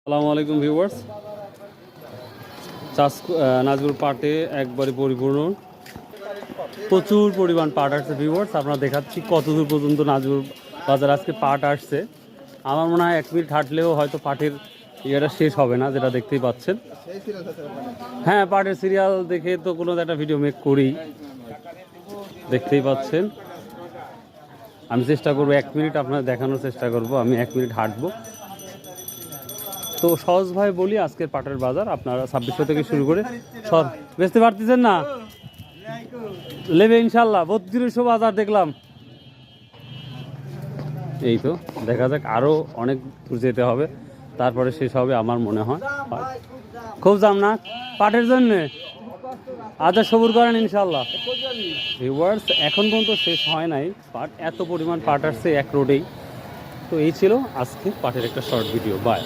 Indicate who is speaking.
Speaker 1: আসসালামু আলাইকুম ভিউয়ার্স। নাজগুর পাটে একবারে পরিপূর্ণ, প্রচুর পরিমাণ পাট আসছে ভিউয়ার্স। আপনারা দেখাচ্ছি কতদূর পর্যন্ত নাজগুর বাজার আজকে পাট আসছে। আমার মনে হয় 1 মিনিট হাঁটলেও হয়তো পাটের ইয়েটা শেষ হবে না, যেটা দেখতেই পাচ্ছেন। হ্যাঁ, পাটের সিরিয়াল দেখে তো কোনো একটা ভিডিও মেক করি, দেখতেই পাচ্ছেন। আমি চেষ্টা করবো 1 মিনিট আপনার দেখানোর চেষ্টা করব। আমি 1 মিনিট হাঁটবো। তো সহজভাবে বলি, আজকের পাটের বাজার আপনারা 2600 থেকে শুরু করে সব বেচতে পারতেছেন না, লেবে ইনশাল্লাহ 3200 বাজার দেখলাম। এই তো দেখা যাক, আরও অনেক দূর যেতে হবে, তারপরে শেষ হবে আমার মনে হয়। খুব দাম না পাটের জন্যে, আচ্ছা সবুর করেন ইনশাল্লাহ। ভিউয়ার্স, এখন পর্যন্ত শেষ হয় নাই পাট, এত পরিমাণ পাট আসছে এক রোডেই। তো এই ছিল আজকে পাটের একটা শর্ট ভিডিও। বাই।